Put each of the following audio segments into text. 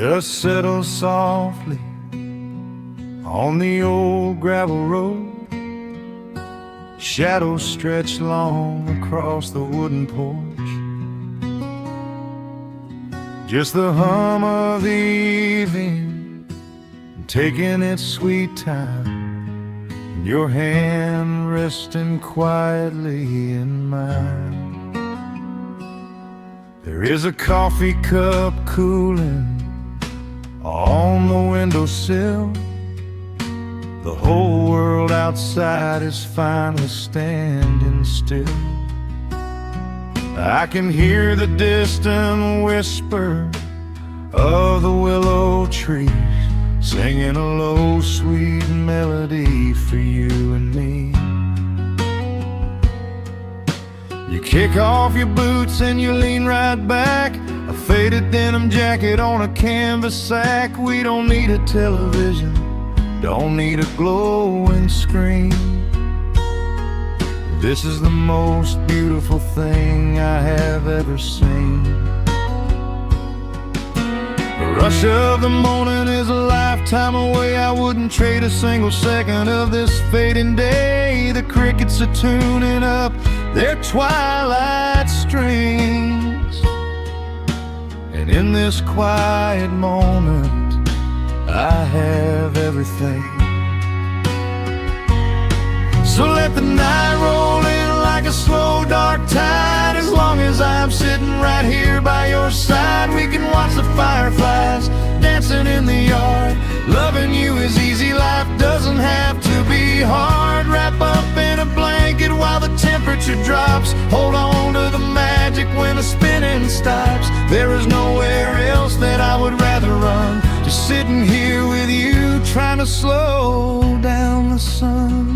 Dust settles softly on the old gravel road. Shadows stretch long across the wooden porch. Just the hum of the evening taking its sweet time, and your hand resting quietly in mine. There is a coffee cup cooling on the windowsill. The whole world outside is finally standing still. I can hear the distant whisper of the willow trees, singing a low, sweet melody for you and me. You kick off your boots and you lean right back, a faded denim jacket on a canvas sack. We don't need a television, don't need a glowing screen. This is the most beautiful thing I have ever seen. The rush of the morning is a lifetime away. I wouldn't trade a single second of this fading day. The crickets are tuning up their twilight strings, and in this quiet moment I have everything. So let the night roll in like a slow dark tide. As long as I'm sitting right here by your side, we can watch the fireflies dancing in the yard. Loving you is easy, life doesn't have to be hard. Wrap up in a blanket while the temperature drops. Hold on to the magic when the spinning stops. There is nowhere else that I would rather run, just sitting here with you, trying to slow down the sun.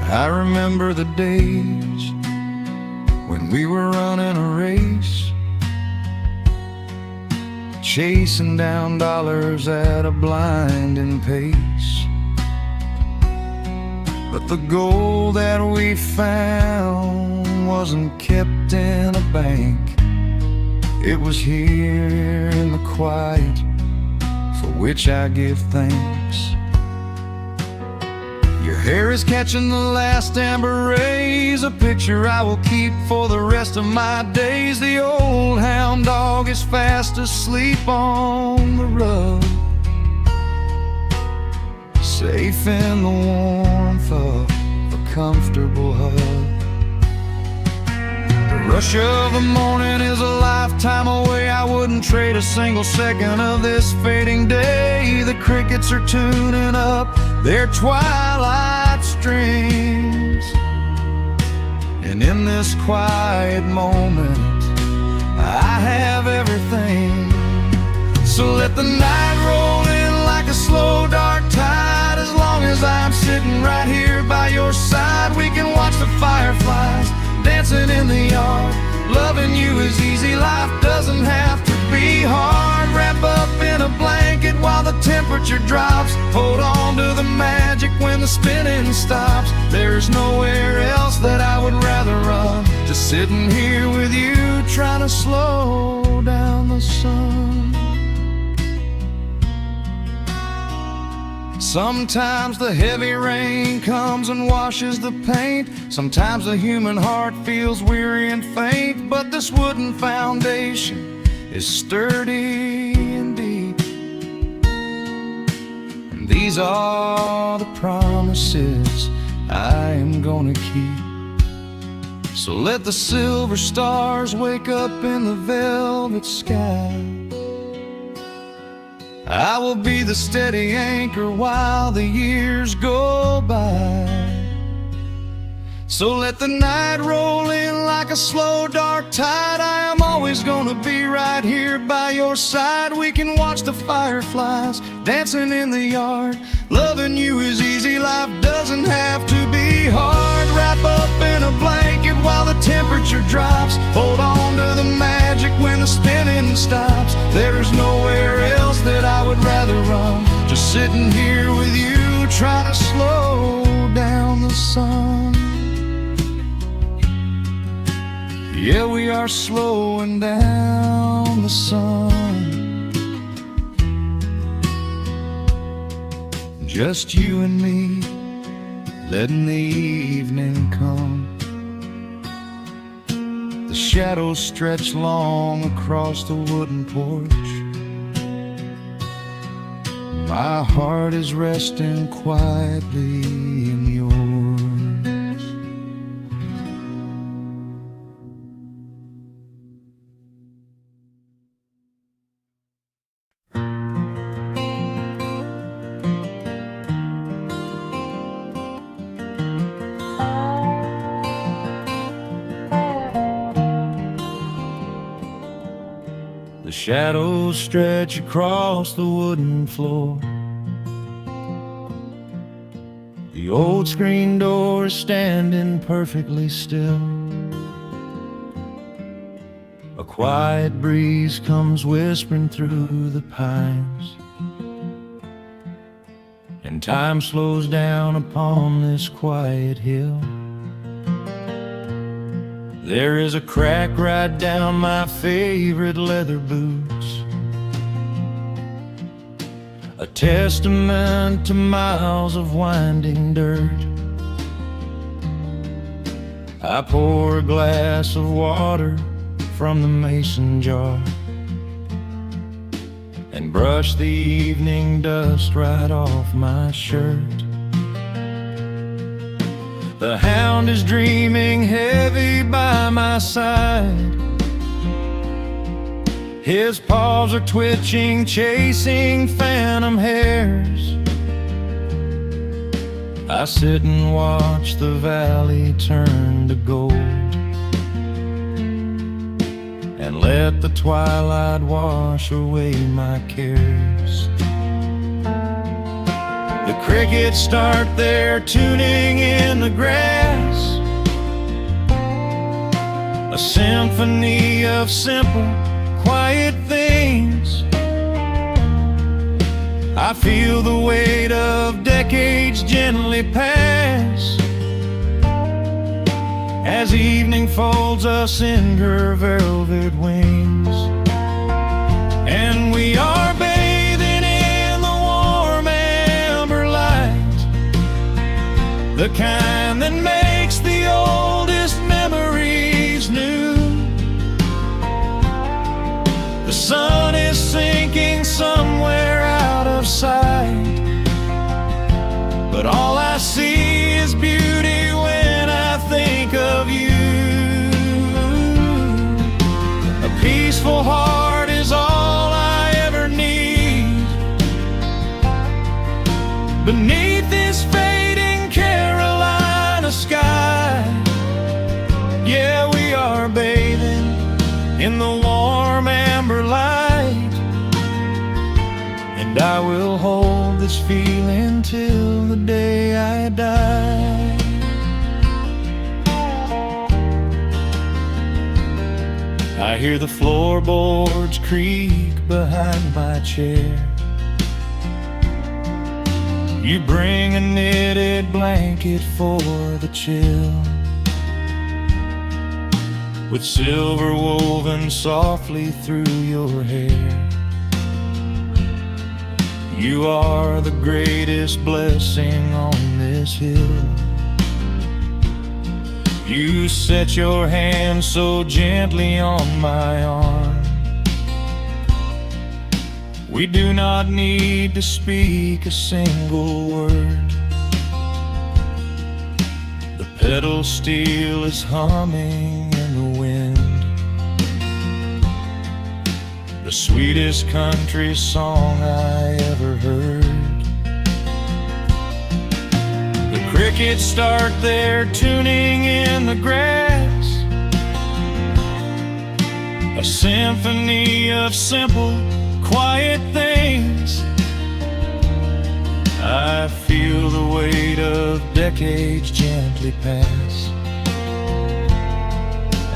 I remember the days when we were running a race, chasing down dollars at a blinding pace. But the gold that we found wasn't kept in a bank. It was here in the quiet, for which I give thanks. Your hair is catching the last amber rays, a picture I will keep for the rest of my days. The old hound dog is fast asleep on the rug, safe in the warmth of a comfortable hug. The rush of the morning is a lifetime away. I wouldn't trade a single second of this fading day. The crickets are tuning up their twilight strings, and in this quiet moment I have everything. So let the night roll in like a slow dark tide. As long as I'm sitting right here by your side, we can watch the fireflies dancing in the yard. Loving you is easy, life doesn't have to be hard. Wrap up in a blanket while the temperature drops. Hold on to the magic when the spinning stops. There's nowhere else that I would rather run, just sitting here with you, trying to slow down the sun. Sometimes the heavy rain comes and washes the paint. Sometimes the human heart feels weary and faint. But this wooden foundation is sturdy and deep, and these are the promises I am gonna keep. So let the silver stars wake up in the velvet sky. I will be the steady anchor while the years go by. So let the night roll in like a slow dark tide. I am always gonna be right here by your side. We can watch the fireflies dancing in the yard. Loving you is easy, life doesn't have to be hard. Wrap up in a blanket while the temperature drops. Hold on to the magic when the spinning stops. There's nowhere else that I would rather run, just sitting here with you, trying to slow down sun. Yeah, we are slowing down the sun. Just you and me, letting the evening come. The shadows stretch long across the wooden porch. My heart is resting quietly in yours. The shadows stretch across the wooden floor. The old screen door is standing perfectly still. A quiet breeze comes whispering through the pines, and time slows down upon this quiet hill. There is a crack right down my favorite leather boots, a testament to miles of winding dirt. I pour a glass of water from the mason jar and brush the evening dust right off my shirt. The hound is dreaming heavy by my side. His paws are twitching, chasing phantom hares. I sit and watch the valley turn to gold and let the twilight wash away my cares. The crickets start their tuning in the grass, a symphony of simple, quiet things. I feel the weight of decades gently pass as evening folds us in her velvet wings. And we are bathing in the warm amber light, the kind that makes the oldest memories new. The sun is sinking somewhere out of sight, but all I see is beauty when I think of you. A peaceful heart is all I ever need beneath this fading Carolina sky. Yeah, we are bathing in the warm amber light, and I will hold this feeling till the day I die. I hear the floorboards creak behind my chair. You bring a knitted blanket for the chill, with silver woven softly through your hair. You are the greatest blessing on this hill. You set your hand so gently on my arm. We do not need to speak a single word. The pedal steel is humming in the wind, the sweetest country song I ever heard. The crickets start their tuning in the grass, a symphony of simple, quiet things. I feel the weight of decades gently pass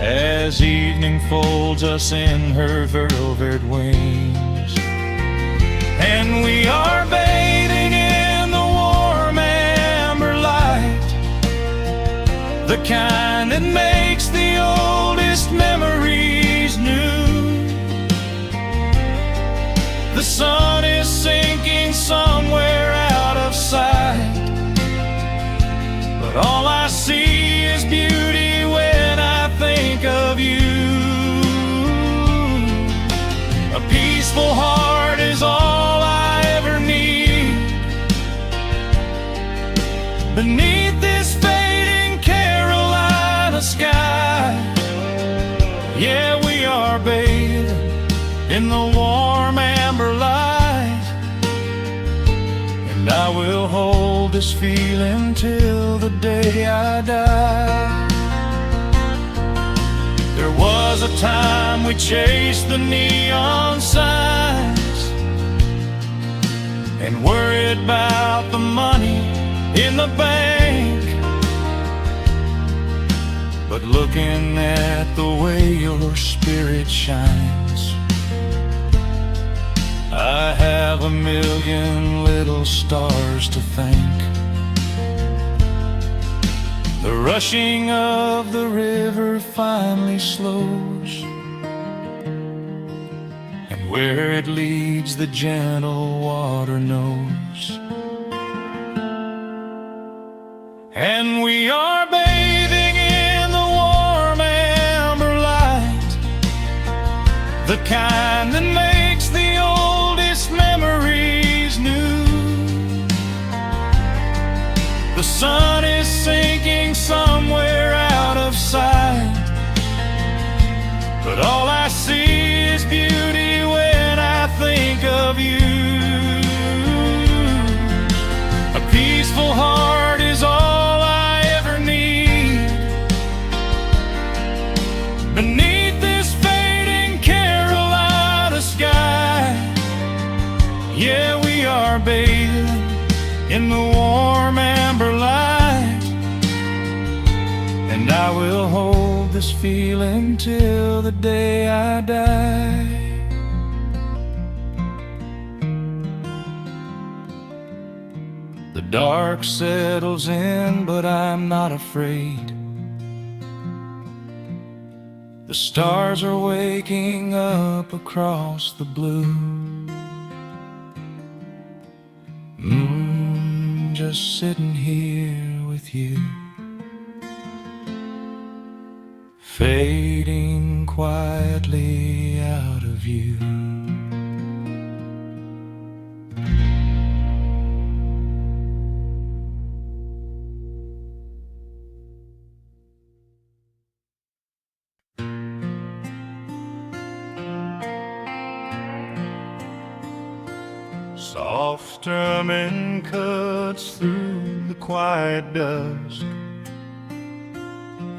as evening folds us in her velvet wings. And we are bathing in the warm amber light, the kind that makes the oldest memories new. The sun is sinking somewhere out of sight, but all I see is beauty when I think of you. A peaceful heart is all I ever need. Beneath this fading Carolina sky, yeah, we are bathing in the warm amber light, and I will hold this feeling till the day I die. There was a time we chased the neon signs and worried about the money in the bank, but looking at the way your spirit shines, I have a million little stars to thank. The rushing of the river finally slows, and where it leads the gentle water knows. And we are bathing in the warm amber light, the kind that makes the oldest memories new. The sun is sinking somewhere out of sight, but all I see is beauty when I think of you. A peaceful heart is all I ever need. Beneath this fading Carolina sky, yeah, we are bathing in the warm amber light, and I will hold this feeling till the day I die. The dark settles in, but I'm not afraid. The stars are waking up across the blue. Just sitting here with you, fading quietly out of view. Soft strumming cuts through the quiet dusk.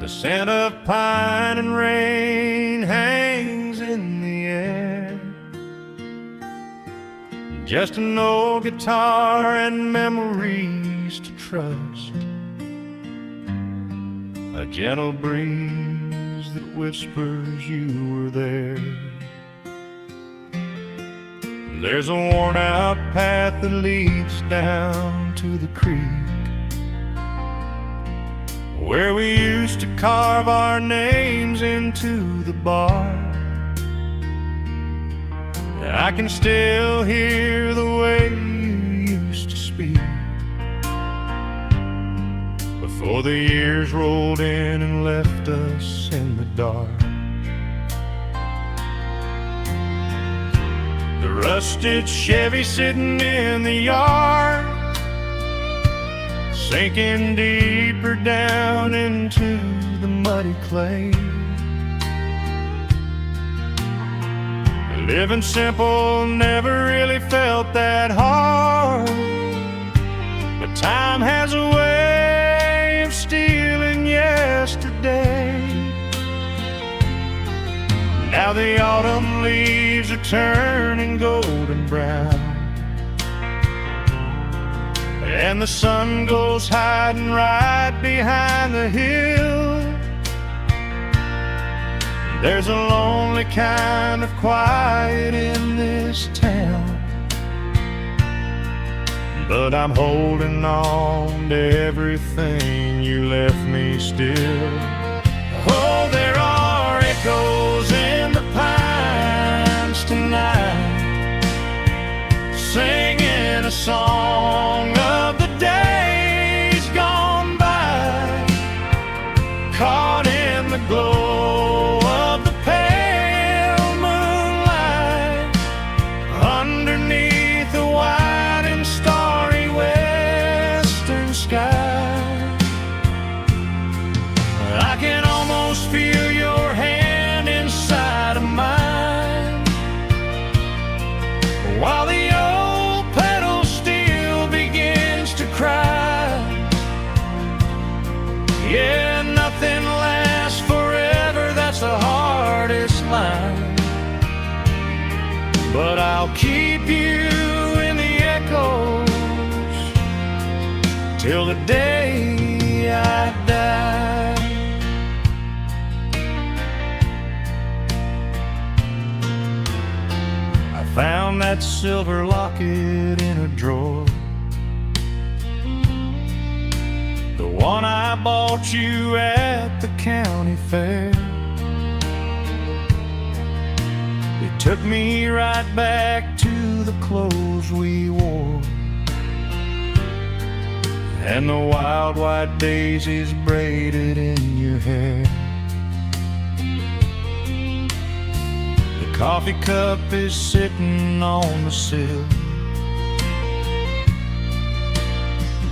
The scent of pine and rain hangs in the air. Just an old guitar and memories to trust. A gentle breeze that whispers you were there. There's a worn-out path that leads down to the creek, where we used to carve our names into the bark. I can still hear the way you used to speak before the years rolled in and left us in the dark. The rusted Chevy sitting in the yard, sinking deeper down into the muddy clay. Living simple never really felt that hard, but time has a way of stealing yesterday. Now the autumn leaves are turning golden brown, and the sun goes hiding right behind the hill. There's a lonely kind of quiet in this town, but I'm holding on to everything you left me still. Oh, there are echoes in the pines tonight, singing a song of the days gone by, caught in the glow of the pale moonlight, underneath the wide and starry western sky. I can almost feel your hand inside of mine, while the old pedal steel begins to cry. Yeah, nothing lasts forever, that's the hardest line, but I'll keep you in the echoes till the day I die. I found that silver locket in a drawer, the one I bought you at the county fair. It took me right back to the clothes we wore, and the wild white daisies braided in your hair. The coffee cup is sitting on the sill,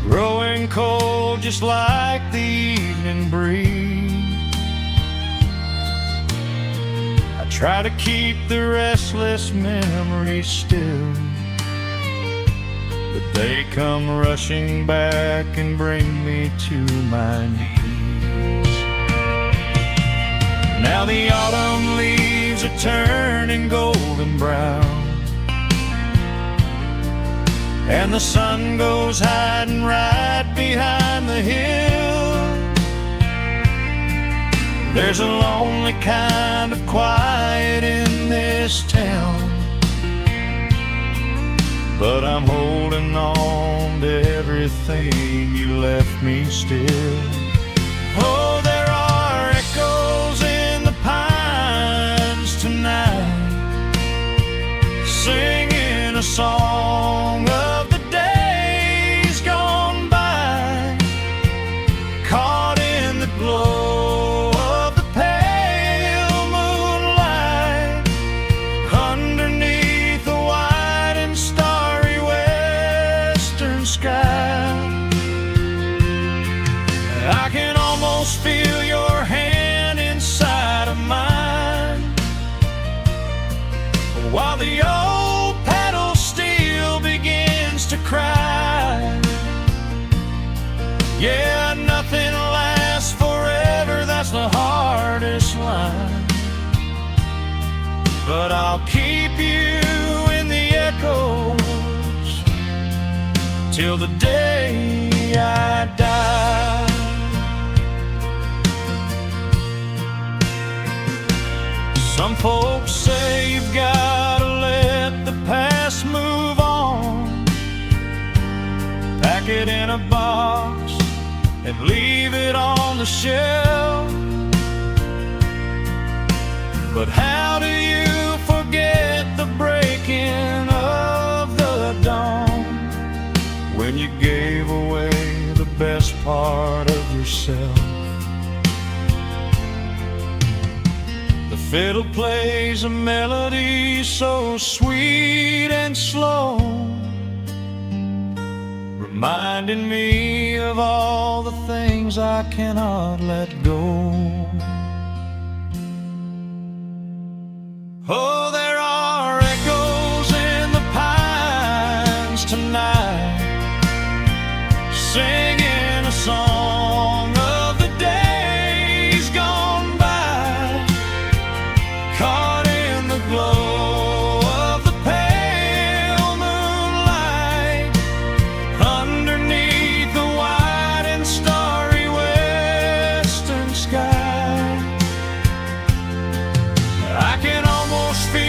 growing cold just like the evening breeze. I try to keep the restless memories still, but they come rushing back and bring me to my knees. Now the autumn leaves are turning golden brown, and the sun goes hiding right behind the hill. There's a lonely kind of quiet in this town, but I'm holding on to everything you left me still. Oh, there are echoes in the pines tonight, singing a song of the days gone by, caught in the glow of the pale moonlight, underneath the wide and starry western sky. I can almost feel your hand inside of mine, while the old pedal steel begins to cry. Yeah, nothing lasts forever, that's the hardest line, but I'll keep you in the echoes till the day I die. Some folks say you've gotta let the past move on, pack it in a box and leave it on the shelf. But how do you forget the breaking of the dawn, when you gave away the best part of yourself? The fiddle plays a melody so sweet and slow, reminding me of all the things I cannot let go. Oh, there are echoes in the pines tonight, singing a song of the days gone by, caught in the glow of the pale moonlight, underneath the wide and starry western sky. I can almost feel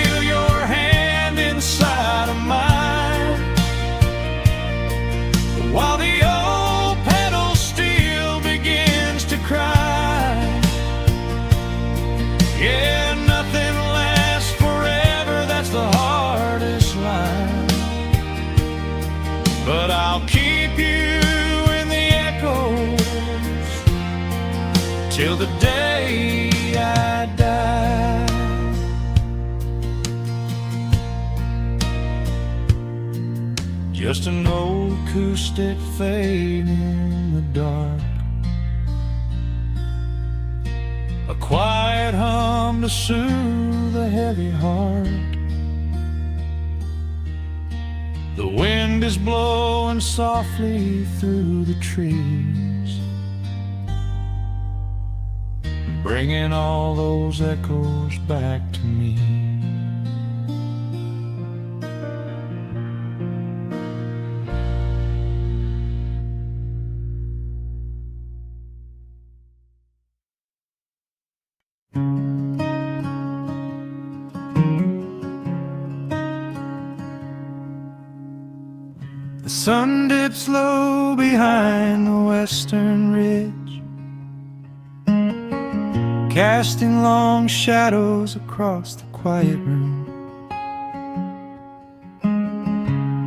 till the day I die. Just an old acoustic fade in the dark, a quiet hum to soothe a heavy heart. The wind is blowing softly through the trees, bringing all those echoes back to me. The sun dips low behind the western ridge, casting long shadows across the quiet room.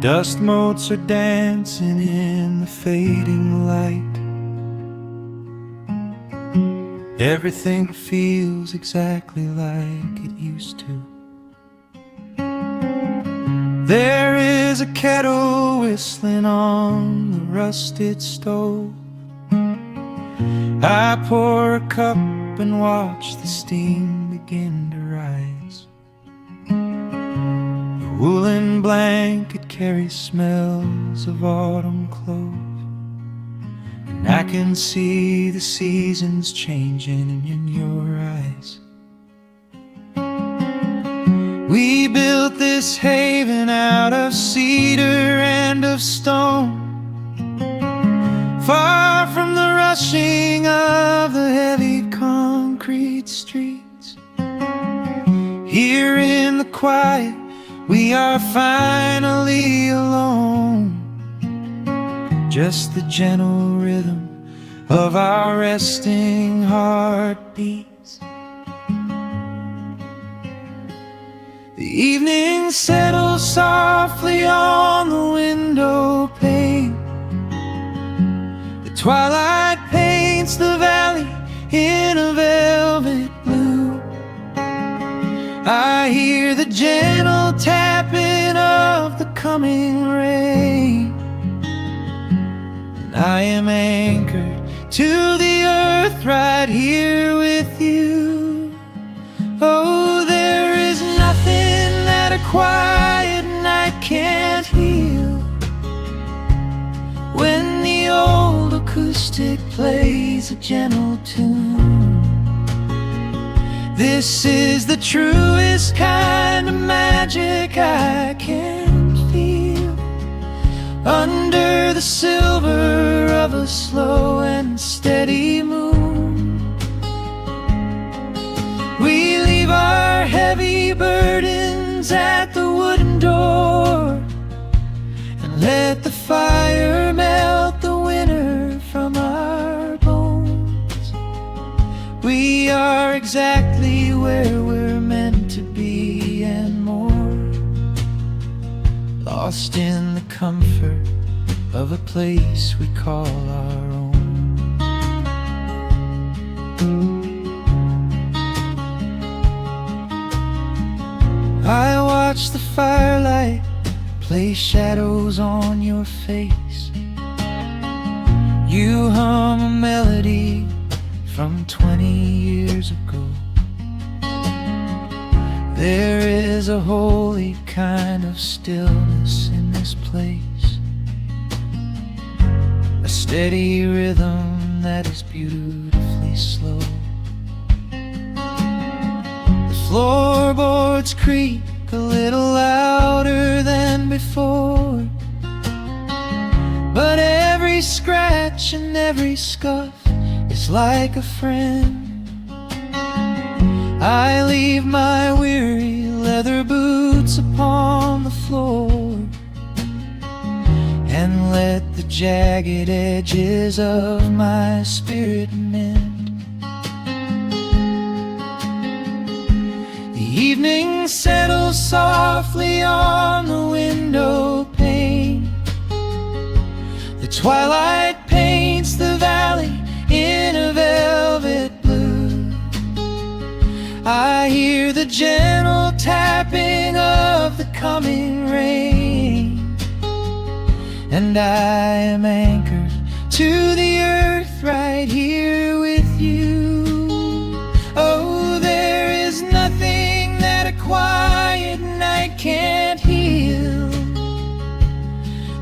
Dust motes are dancing in the fading light. Everything feels exactly like it used to. There is a kettle whistling on the rusted stove. I pour a cup and watch the steam begin to rise. The woolen blanket carries smells of autumn clove, and I can see the seasons changing in your eyes. We built this haven out of cedar and of stone, far from the rushing of the heavy concrete streets. Here in the quiet, we are finally alone. Just the gentle rhythm of our resting heartbeats. The evening settles softly on the window pane. The twilight paints the valley in a velvet blue. I hear the gentle tapping of the coming rain, and I am anchored to the earth right here with you. Oh, there is nothing that a quiet night can't heal, when the old acoustic plays a gentle tune. This is the truest kind of magic I can feel, under the silver of a slow and steady moon. We leave our heavy burdens at the wooden door, and let the fire melt the winter from our bones. We are exactly where we're meant to be and more, lost in the comfort of a place we call our own. I watch the firelight play shadows on your face. You hum a melody from 20 years ago. There is a holy kind of stillness in this place, a steady rhythm that is beautifully slow. The floorboards creak a little louder than before, but every scratch and every scuff is like a friend. I leave my weary leather boots upon the floor, and let the jagged edges of my spirit mend. The evening settles softly on the window pane. The twilight paints the valley in a velvet I hear the gentle tapping of the coming rain, and I am anchored to the earth right here with you. Oh, there is nothing that a quiet night can't heal,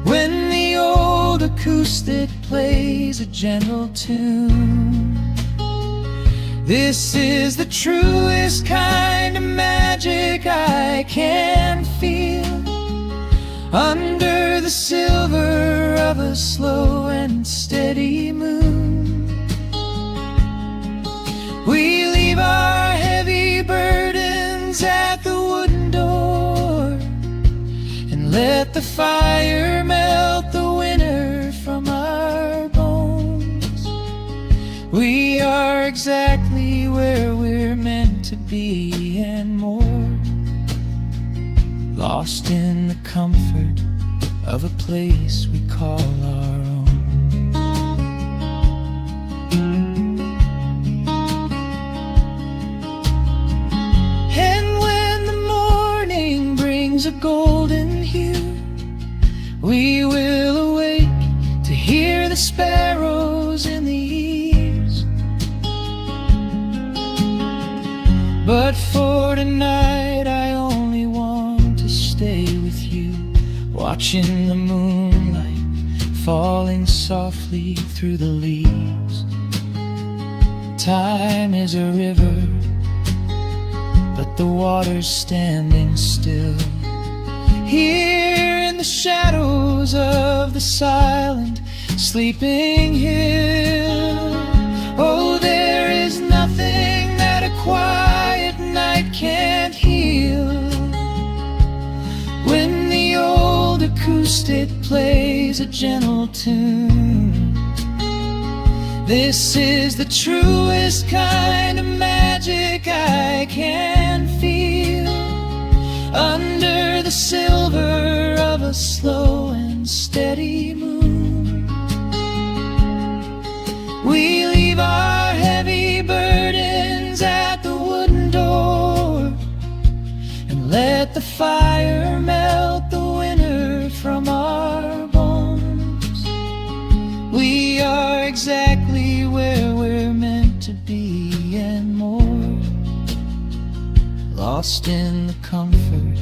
when the old acoustic plays a gentle tune. This is the truest kind of magic I can feel, under the silver of a slow and steady moon. We leave our heavy burdens at the wooden door, and let the fire melt the winter from our bones. We are exactly where we're meant to be and more, lost in the comfort of a place we call our own. And when the morning brings a golden hue, we will awake to hear the sparrows in the eaves. But for tonight I only want to stay with you, watching the moonlight falling softly through the leaves. Time is a river, but the water's standing still, here in the shadows of the silent sleeping hill. Oh, there is nothing that a quiet night can't heal, when the old acoustic plays a gentle tune. This is the truest kind of magic I can feel, under the silver of a slow and steady moon. We leave our heavy burdens at the wooden door, and let the fire melt the winter from our bones. We are exactly where we're meant to be and more, lost in the comfort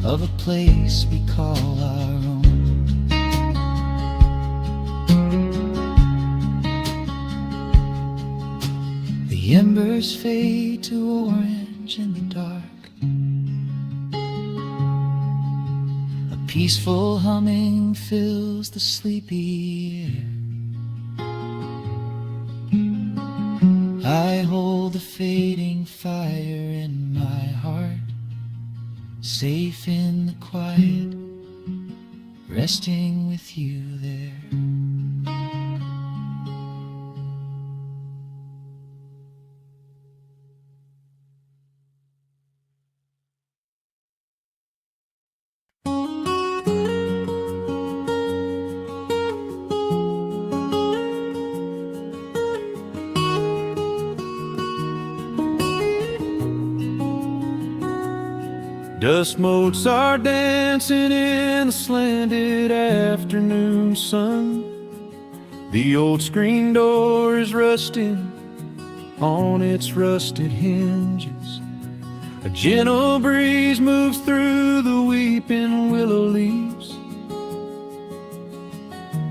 of a place we call our own. The embers fade to orange in the dark, a peaceful humming fills the sleepy air. I hold the fading fire in my heart, safe in the quiet, resting with you there. Dust motes are dancing in the slanted afternoon sun. The old screen door is rusting on its rusted hinges. A gentle breeze moves through the weeping willow leaves.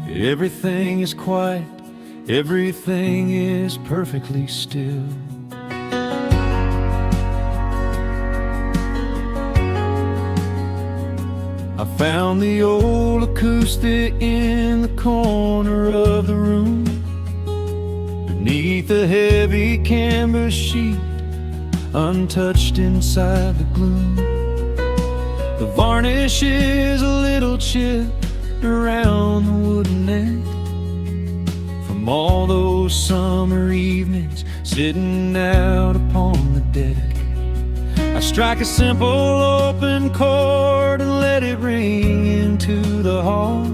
Everything is quiet, everything is perfectly still. I found the old acoustic in the corner of the room, beneath a heavy canvas sheet, untouched inside the gloom. The varnish is a little chipped around the wooden neck, from all those summer evenings sitting out upon the deck. I strike a simple open chord and let it ring into the hall.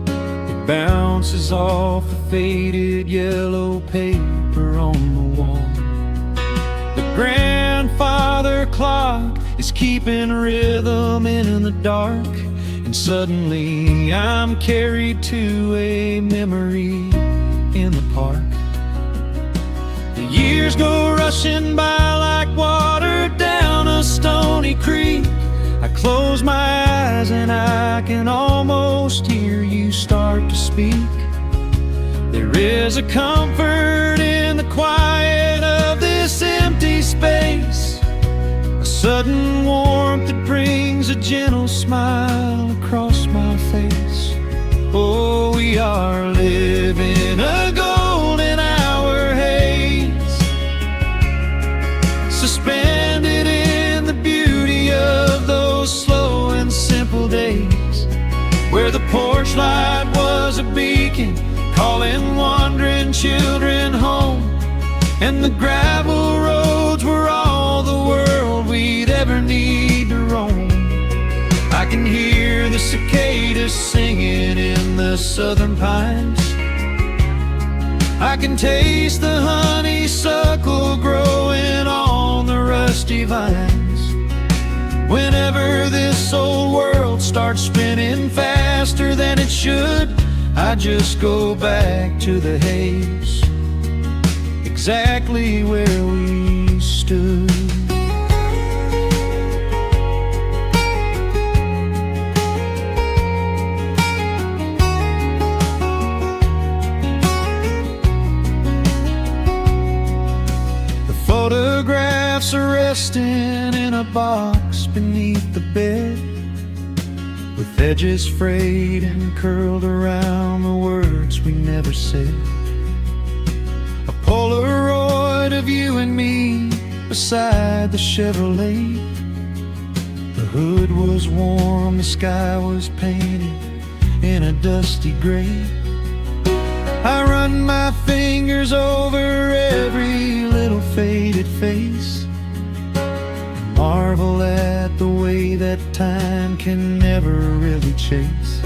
It bounces off the faded yellow paper on the wall. The grandfather clock is keeping rhythm in the dark, and suddenly I'm carried to a memory in the park. The years go rushing by like water down a stony creek. I close my eyes and I can almost hear you start to speak. There is a comfort in the quiet of this empty space, a sudden warmth that brings a gentle smile across my face. Oh, we are living a golden hour haze, suspended in the beauty of those slow and simple days, where the porch light was a beacon calling wandering children home, and the gravel roads were all the world we'd ever need to roam. I can hear the cicadas singing in the southern pines. I can taste the honeysuckle growing on the rusty vines. Whenever this old world starts spinning faster than it should, I just go back to the haze, exactly where we stood. The photographs are resting in a box beneath the bed, with edges frayed and curled around the words we never said. A Polaroid of you and me beside the Chevrolet. The hood was warm, the sky was painted in a dusty gray. I run my fingers over every little faded face, marvel at the way that time can never really chase.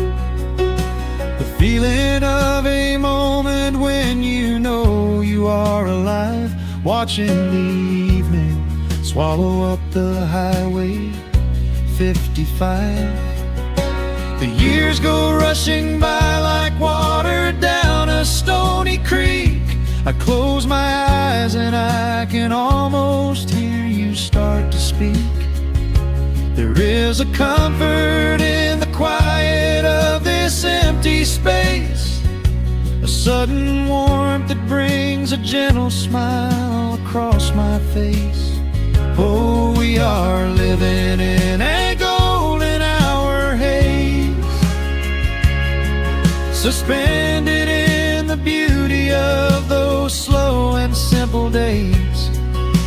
The feeling of a moment when you know you are alive, watching the evening swallow up the highway 55. The years go rushing by like water down a stony creek. I close my eyes and I can almost hear you start to speak. There is a comfort in the quiet of this empty space, a sudden warmth that brings a gentle smile across my face. Oh, we are living in a golden hour haze, suspended in the beauty of those slow and simple days,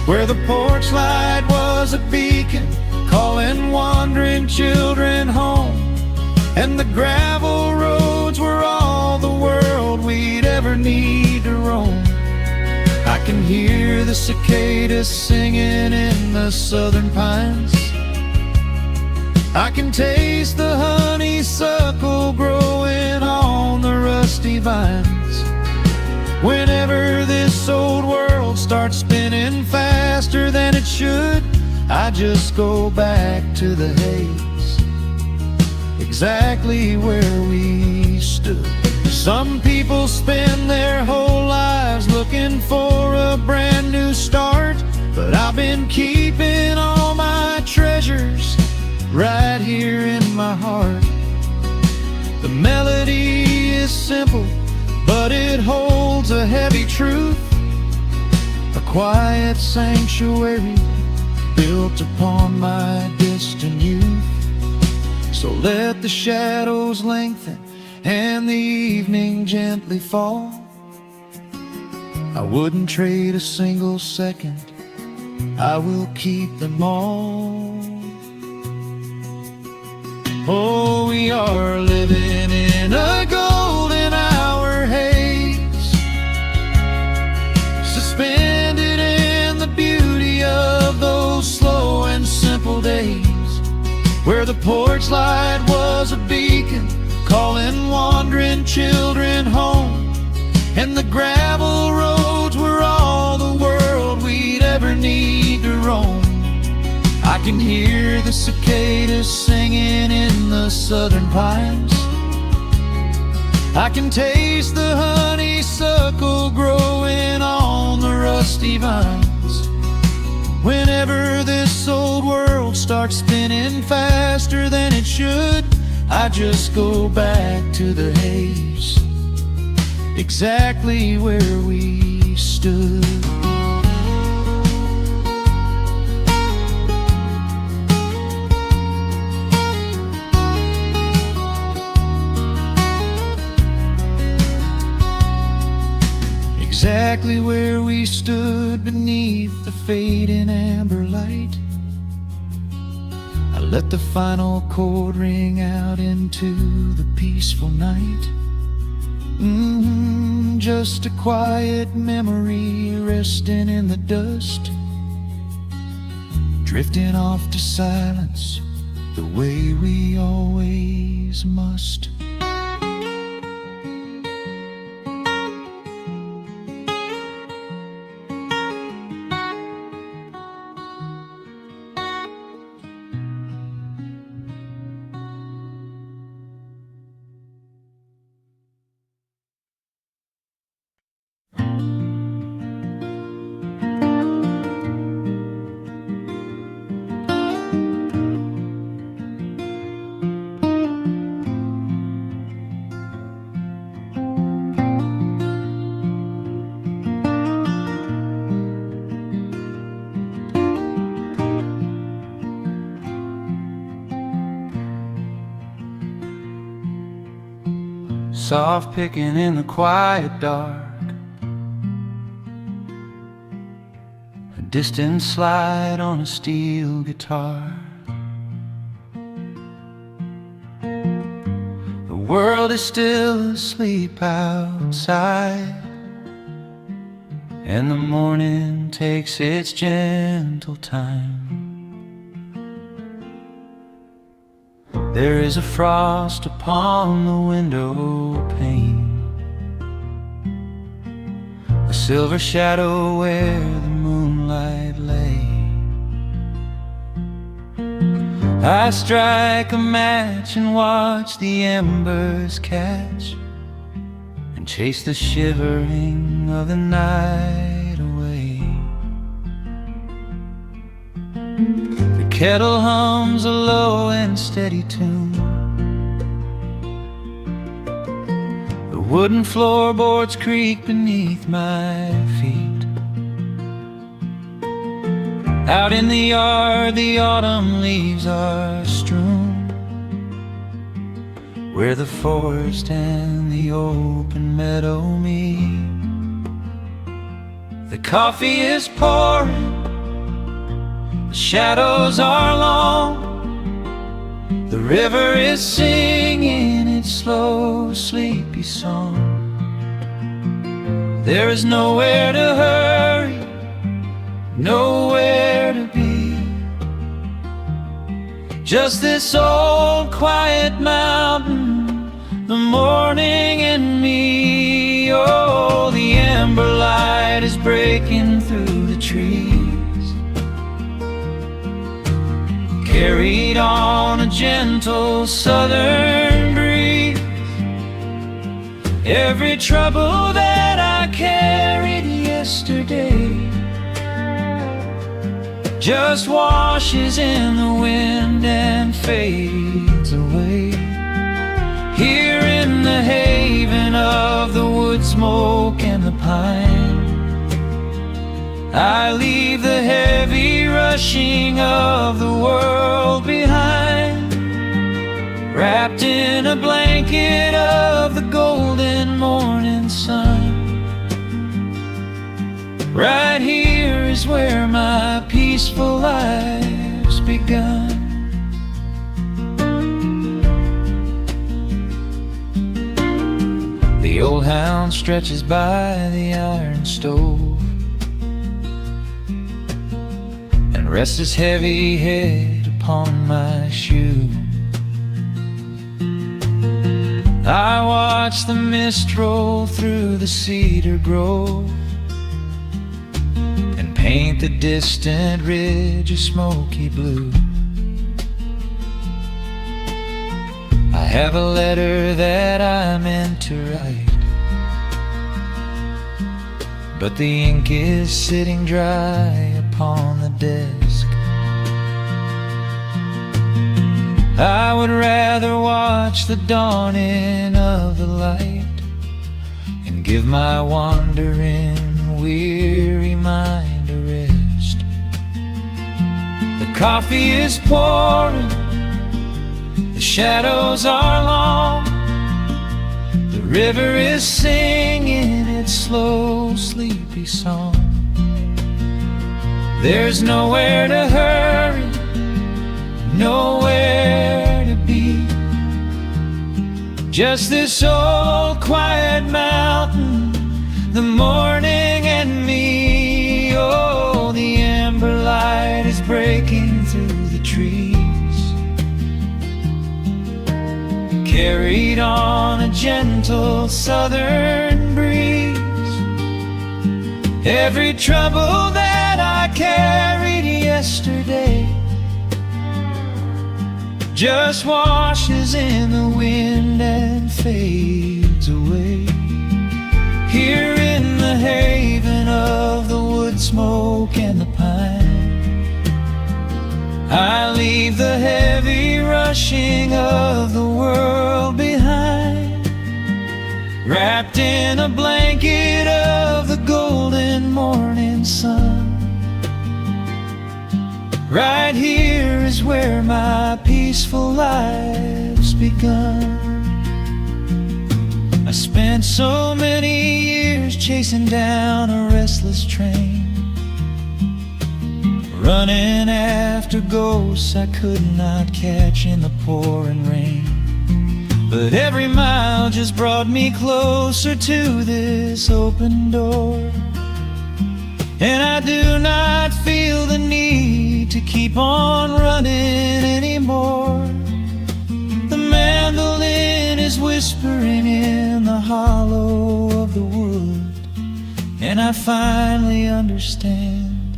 where the porch light was a beacon calling wandering children home, and the gravel roads were all the world we'd ever need to roam. I can hear the cicadas singing in the southern pines. I can taste the honeysuckle growing on the rusty vines. Whenever this old world starts spinning faster than it should, I just go back to the haze, exactly where we stood. Some people spend their whole lives looking for a brand new start, but I've been keeping all my treasures right here in my heart. The melody is simple, but it holds a heavy truth, a quiet sanctuary built upon my distant youth. So let the shadows lengthen and the evening gently fall. I wouldn't trade a single second, I will keep them all. Oh, we are living in a golden hour haze, suspended in the beauty of those slow and simple days, where the porch light was a beacon calling wandering children home, and the gravel roads were all the world we'd ever need to roam. I can hear the cicadas singing in the southern pines. I can taste the honeysuckle growing on the rusty vines. Whenever this old world starts spinning faster than it should, I just go back to the haze, exactly where we stood. Exactly where we stood beneath the fading amber light. I let the final chord ring out into the peaceful night. Just a quiet memory resting in the dust, drifting off to silence the way we always must. Soft picking in the quiet dark, a distant slide on a steel guitar. The world is still asleep outside, and the morning takes its gentle time. There is a frost upon the window pane, a silver shadow where the moonlight lay. I strike a match and watch the embers catch, and chase the shivering of the night away. The kettle hums a low and steady tune, the wooden floorboards creak beneath my feet. Out in the yard the autumn leaves are strewn, where the forest and the open meadow meet. The coffee is pouring, the shadows are long, the river is singing its slow, sleepy song. There is nowhere to hurry, nowhere to be, just this old quiet mountain, the morning and me. Oh, the amber light is breaking through the trees, carried on a gentle southern breeze. Every trouble that I carried yesterday just washes in the wind and fades away. Here in the haven of the wood smoke and the pine, I leave the heavy rushing of the world behind, wrapped in a blanket of the golden morning sun. Right here is where my peaceful life's begun. The old hound stretches by the iron stove and rests his heavy head upon my shoe. I watch the mist roll through the cedar grove paint the distant ridge a smoky blue. I have a letter that I meant to write, but the ink is sitting dry upon the desk. I would rather watch the dawning of the light and give my wandering, weary mind a rest. The coffee is pouring, the shadows are long, the river is singing its slow, sleepy song. There's nowhere to hurry, nowhere to be, just this old quiet mountain, the morning and me. Oh, the amber light is breaking through the trees, carried on a gentle southern breeze. Every trouble that I carried yesterday just washes in the wind and fades away. Here in the haven of the wood smoke and the pine, I leave the heavy rushing of the world behind, wrapped in a blanket of the golden morning sun. Right here is where my peaceful life's begun. I spent so many years chasing down a restless train, running after ghosts I could not catch in the pouring rain. But every mile just brought me closer to this open door, and I do not feel the need to keep on running anymore. The mandolin is whispering in the hollow of the wood, and I finally understand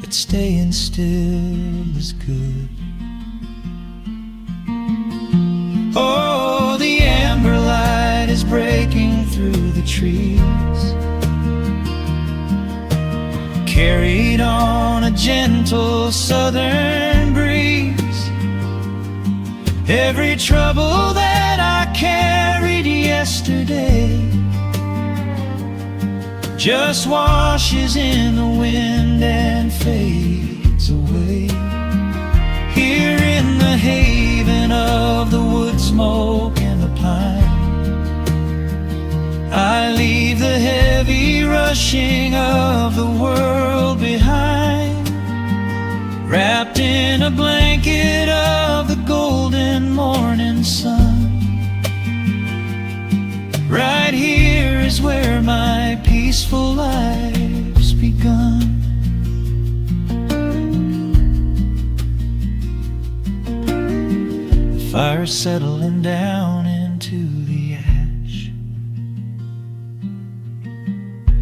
that staying still is good. Oh, the amber light is breaking through the trees, carried on a gentle southern breeze. Every trouble that I carried yesterday just washes in the wind and fades away. Here in the haven of the wood smoke and the pine, I leave the heavy rushing of the world behind, wrapped in a blanket of the golden morning sun. Right here is where my peaceful life's begun. The fire's settling down into the ash,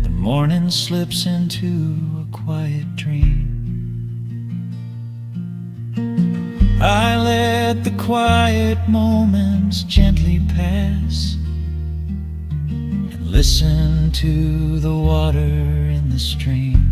the morning slips into a quiet dream. I let the quiet moments gently pass and listen to the water in the stream.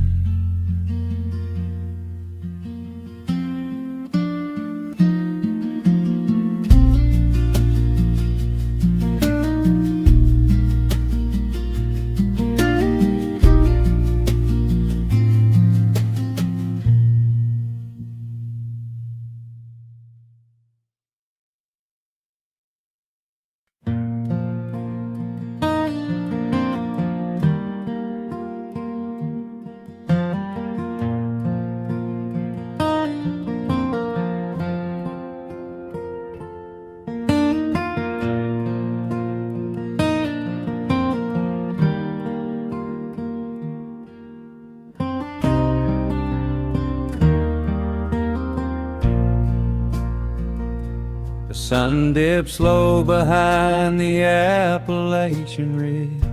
The sun dips low behind the Appalachian Ridge.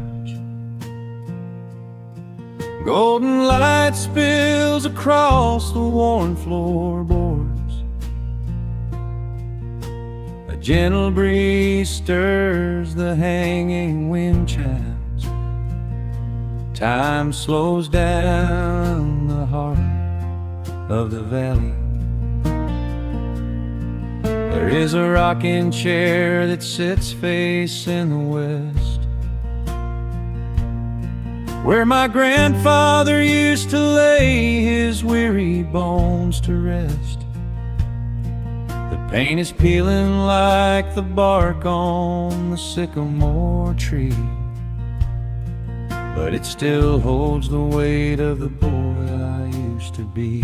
Golden light spills across the worn floorboards. A gentle breeze stirs the hanging wind chimes. Time slows down the heart of the valley. There is a rocking chair that sits facing the west, where my grandfather used to lay his weary bones to rest. The paint is peeling like the bark on the sycamore tree, but it still holds the weight of the boy I used to be.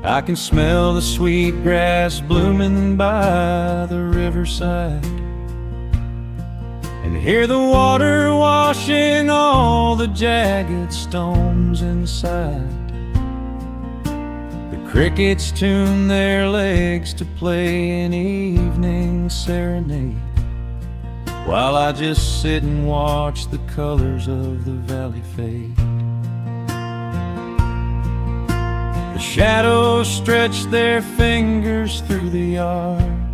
I can smell the sweet grass blooming by the riverside, and hear the water washing all the jagged stones inside. The crickets tune their legs to play an evening serenade, while I just sit and watch the colors of the valley fade. The shadows stretch their fingers through the yard.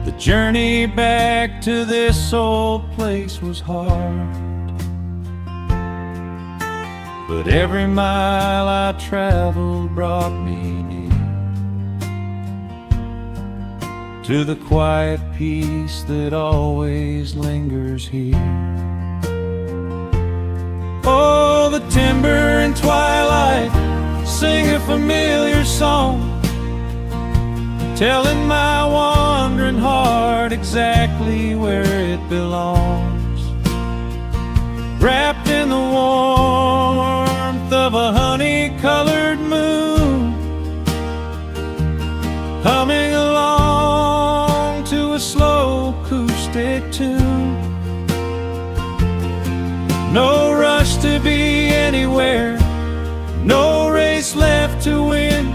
The journey back to this old place was hard, but every mile I traveled brought me near to the quiet peace that always lingers here. Oh, the timber and twilight sing a familiar song, telling my wandering heart exactly where it belongs. Wrapped in the warmth of a honey-colored moon, humming along to a slow acoustic tune. No rush to be anywhere, no race left to win,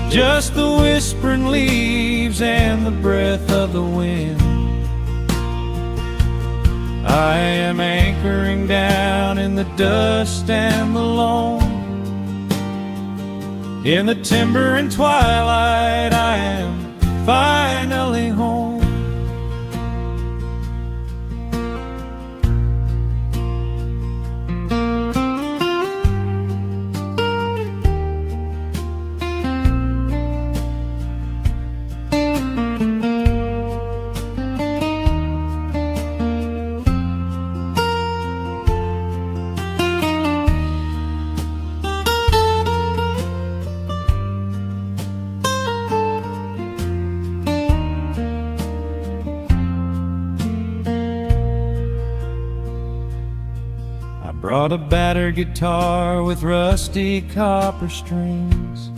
just the whispering leaves and the breath of the wind. I am anchoring down in the dust and the loam. In the timber and twilight I am finally home. Brought a battered guitar with rusty copper strings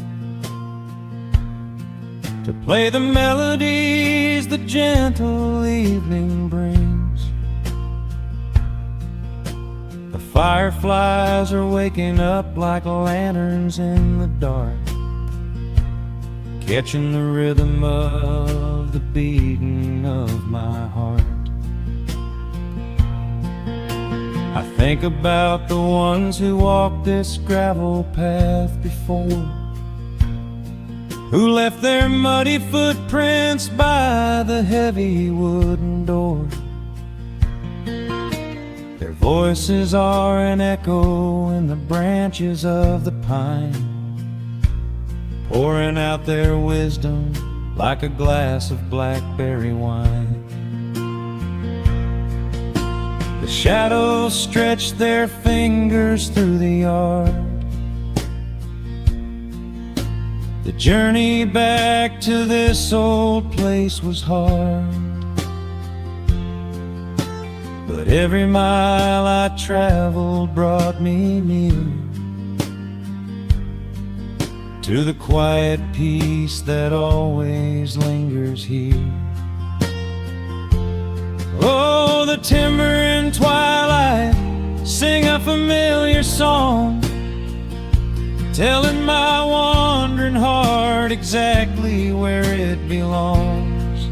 to play the melodies the gentle evening brings. The fireflies are waking up like lanterns in the dark, catching the rhythm of the beating of my heart. I think about the ones who walked this gravel path before, who left their muddy footprints by the heavy wooden door. Their voices are an echo in the branches of the pine, pouring out their wisdom like a glass of blackberry wine. The shadows stretch their fingers through the yard. The journey back to this old place was hard, but every mile I traveled brought me near to the quiet peace that always lingers here. Oh, the timber and twilight sing a familiar song, telling my wandering heart exactly where it belongs.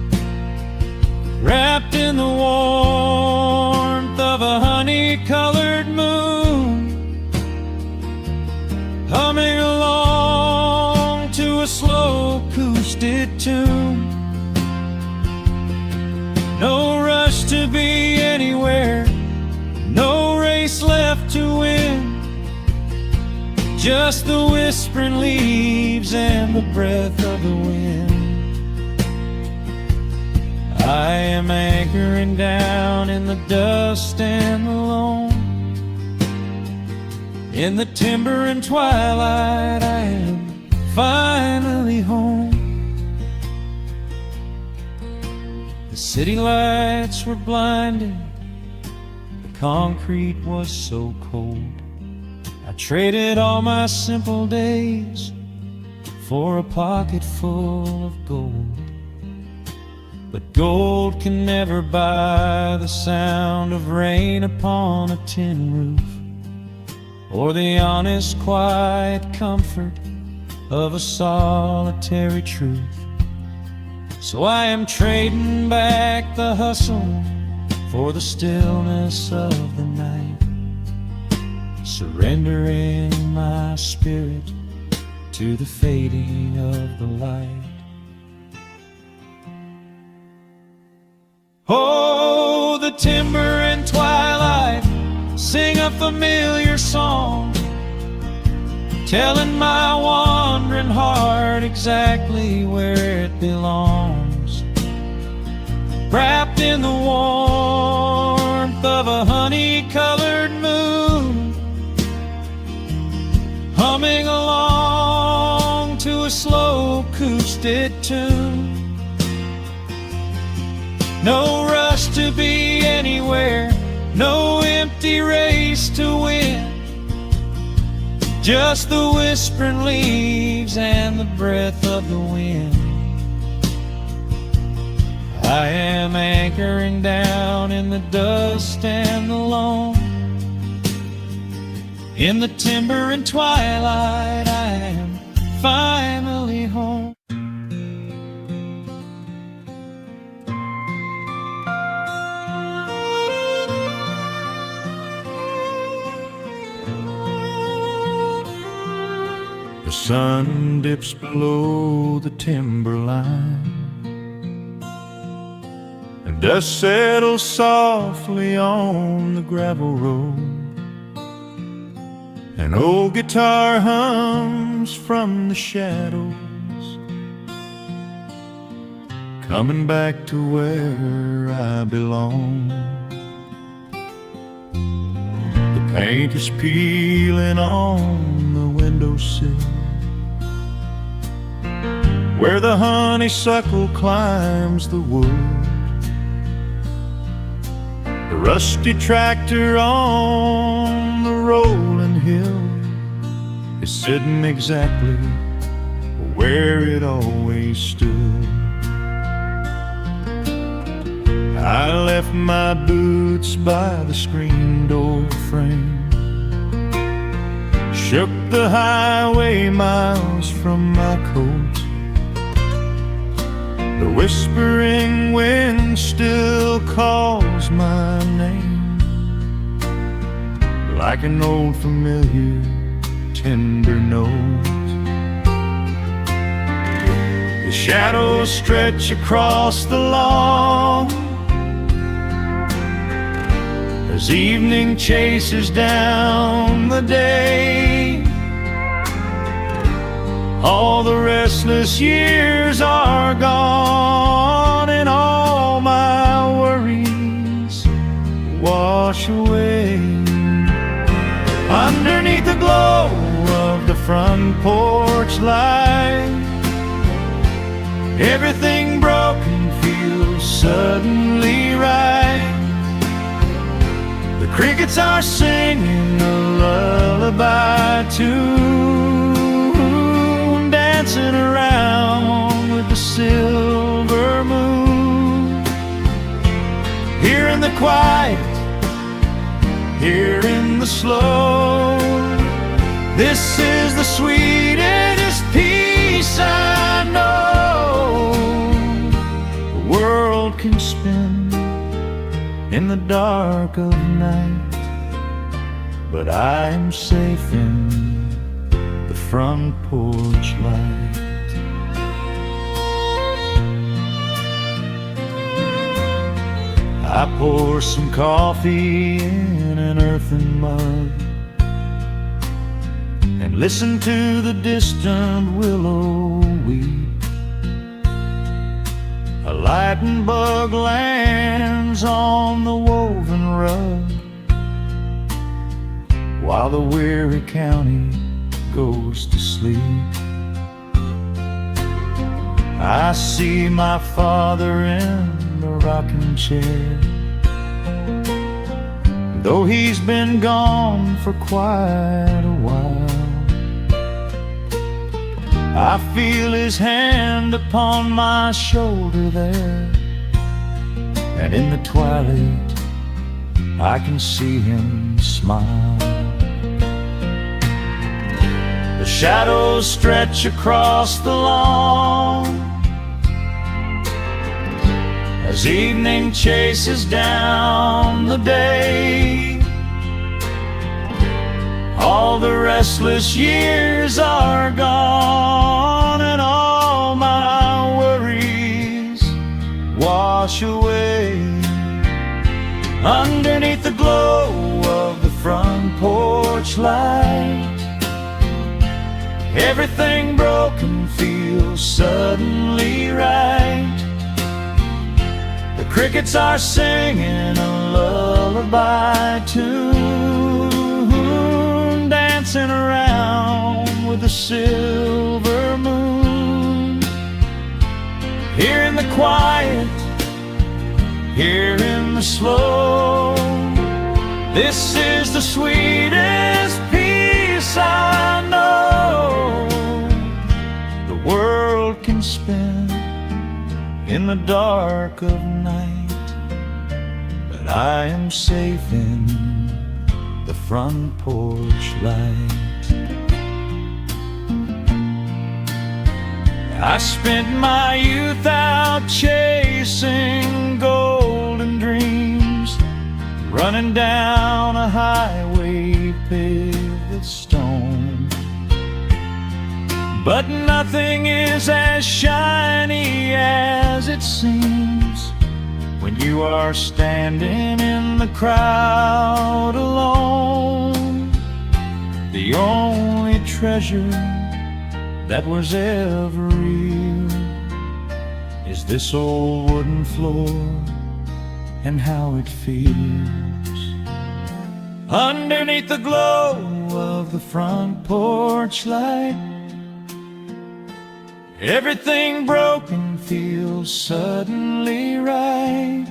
wrapped in the warmth of a honey-colored moon, humming along to a slow acoustic tune. No rush to be anywhere, no race left to win, just the whispering leaves and the breath of the wind. I am anchoring down in the dust and the loam. In the timber and twilight, I am finally home. The city lights were blinding, the concrete was so cold. I traded all my simple days for a pocket full of gold. But gold can never buy the sound of rain upon a tin roof, or the honest, quiet comfort of a solitary truth. So I am trading back the hustle for the stillness of the night, surrendering my spirit to the fading of the light. Oh, the timber and twilight sing a familiar song, telling my wandering heart exactly where it belongs. Wrapped in the warmth of a honey-colored moon, humming along to a slow acoustic tune. No rush to be anywhere, no empty race to win, just the whispering leaves and the breath of the wind. I am anchoring down in the dust and the loam. In the timber and twilight, I am finally home. The sun dips below the timberline, and dust settles softly on the gravel road. An old guitar hums from the shadows, coming back to where I belong. The paint is peeling on the windowsill, where the honeysuckle climbs the wood. The rusty tractor on the rolling hill is sitting exactly where it always stood. I left my boots by the screen door frame, shook the highway miles from my coat. The whispering wind still calls my name, like an old familiar tender note. The shadows stretch across the lawn as evening chases down the day. All the restless years are gone, and all my worries wash away. Underneath the glow of the front porch light, everything broken feels suddenly right. The crickets are singing a lullaby tune, dancing around with the silver moon. Here in the quiet, here in the slow, this is the sweetest peace I know the world can spend. in the dark of night, but I am safe in the front porch light. I pour some coffee in an earthen mug and listen to the distant willow weep. A lightning bug lands on the woven rug while the weary county goes to sleep. I see my father in the rocking chair, though he's been gone for quite a while. I feel his hand upon my shoulder there, and in the twilight I can see him smile. The shadows stretch across the lawn as evening chases down the day. All the restless years are gone, and all my worries wash away. Underneath the glow of the front porch light, everything broken feels suddenly right. The crickets are singing a lullaby tune, dancing around with the silver moon. Here in the quiet, here in the slow, this is the sweetest peace I know. The world can spin in the dark of night, but I am safe in the front porch light. I spent my youth out chasing golden dreams, running down a highway paved with stone. But nothing is as shiny as it seems when you are standing in the crowd alone. The only treasure that was ever real is this old wooden floor and how it feels. Underneath the glow of the front porch light, everything broken feels suddenly right.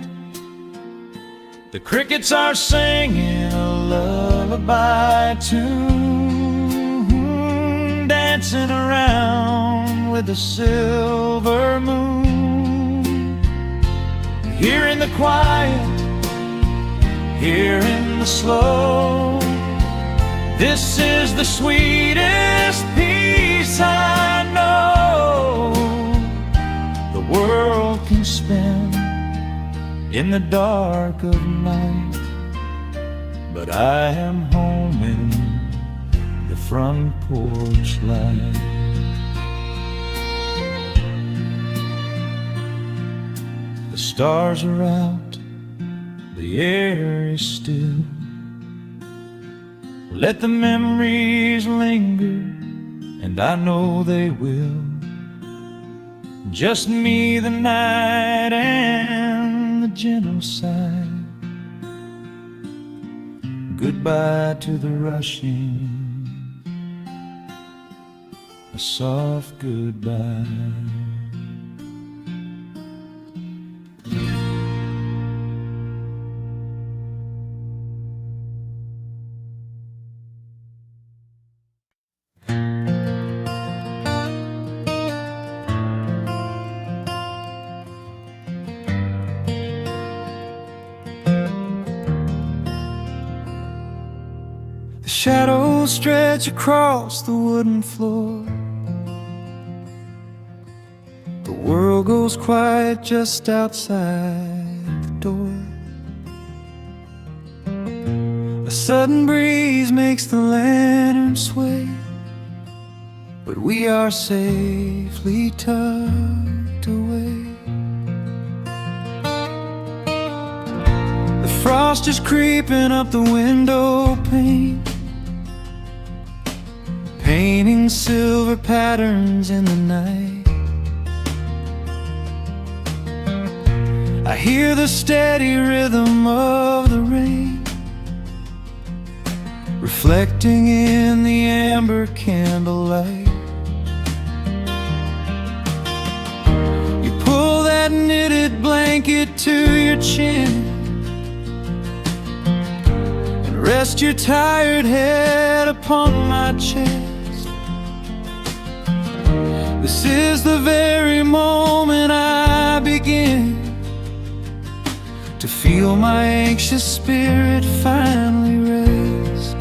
The crickets are singing a lullaby tune, dancing around with the silver moon. Here in the quiet, here in the slow, this is the sweetest peace I know. The world can spin in the dark of night, but I am home in the front porch light. The stars are out, the air is still. Let the memories linger, and I know they will. Just me, the night, and the gentle sigh. Goodbye to the rushing, a soft goodbye. The shadows stretch across the wooden floor. The world goes quiet just outside the door. sudden breeze makes the lantern sway, but we are safely tucked away. The frost is creeping up the window pane, painting silver patterns in the night. I hear the steady rhythm of the rain, reflecting in the amber candlelight. You pull that knitted blanket to your chin and rest your tired head upon my chest. This is the very moment I begin to feel my anxious spirit finally rest.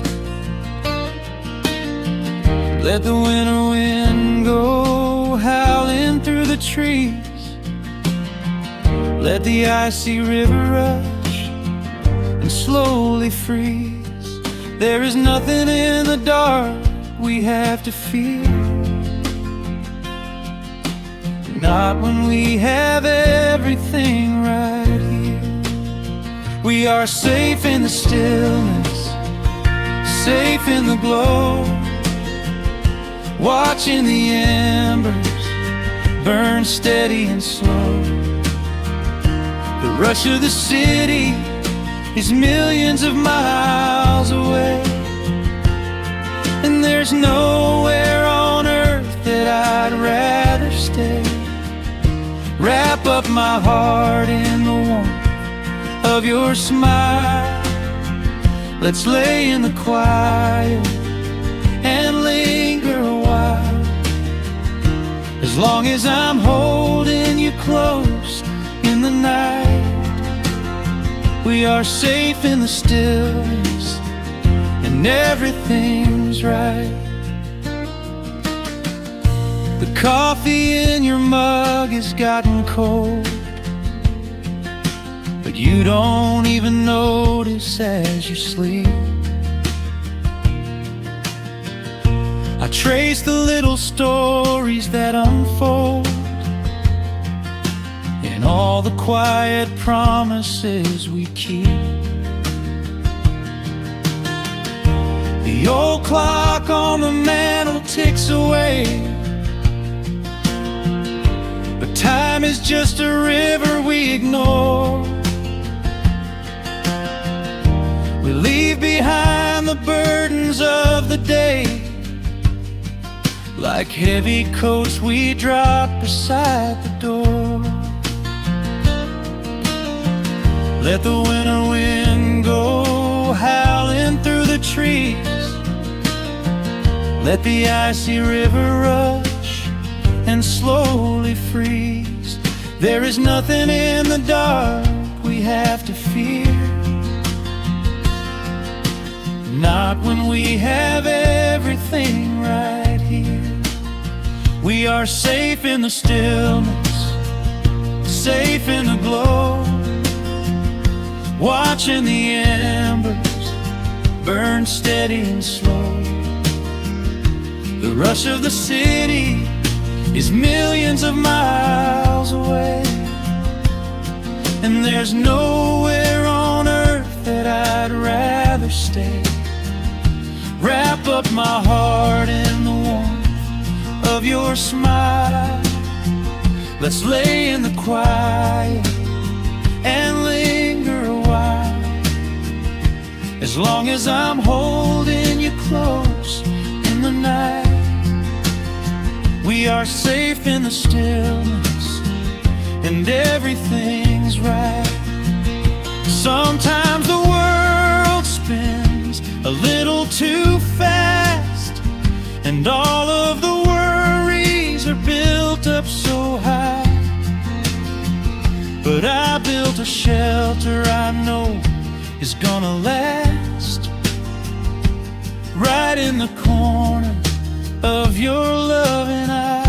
Let the winter wind go howling through the trees, let the icy river rush and slowly freeze. There is nothing in the dark we have to fear, not when we have everything right here. We are safe in the stillness, safe in the glow, watching the embers burn steady and slow. The rush of the city is millions of miles away, and there's nowhere on earth that I'd rather stay. Wrap up my heart in the warmth of your smile. Let's lay in the quiet and linger a while. As long as I'm holding you close in the night, we are safe in the stillness and everything's right. The coffee in your mug has gotten cold, but you don't even notice as you sleep. I trace the little stories that unfold in all the quiet promises we keep. The old clock on the mantel ticks away, but time is just a river we ignore. We leave behind the burdens of the day, like heavy coats we drop beside the door. Let the winter wind go howling through the trees, let the icy river rush and slowly freeze. There is nothing in the dark we have to fear, not when we have everything right here. We are safe in the stillness, safe in the glow, watching the embers burn steady and slow. The rush of the city is millions of miles away, and there's nowhere on earth that I'd rather stay. Wrap up my heart in the warmth of your smile. Let's lay in the quiet and linger a while. As long as I'm holding you close in the night, we are safe in the stillness and everything's right. Sometimes the world spins a little too fast, and all of the worries are built up so high. But I built a shelter I know is gonna last, right in the corner of your loving eye.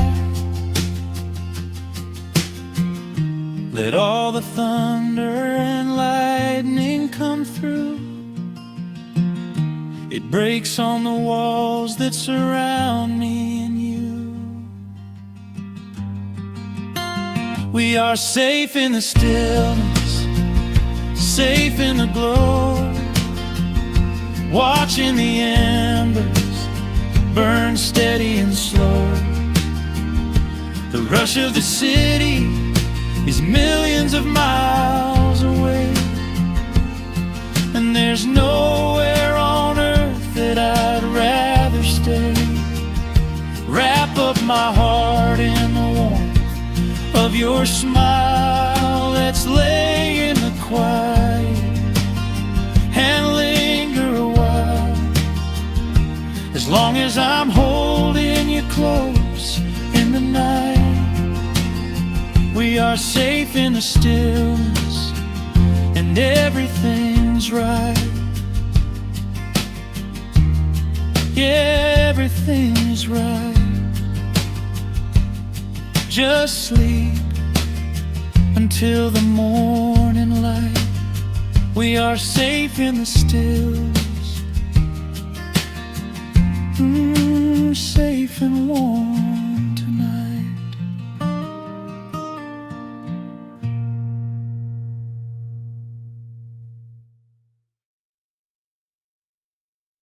Let all the thunder and lightning come through, It breaks on the walls that surround me and you. We are safe in the stillness, safe in the glow, watching the embers burn steady and slow. The rush of the city is millions of miles away, and there's nowhere on earth that I'd rather stay. Wrap up my heart in the warmth of your smile. Let's lay in the quiet and linger a while. As long as I'm holding you close in the night, we are safe in the stillness, and everything's right. Yeah, everything's right. Just sleep until the morning light. We are safe in the stillness, safe and warm.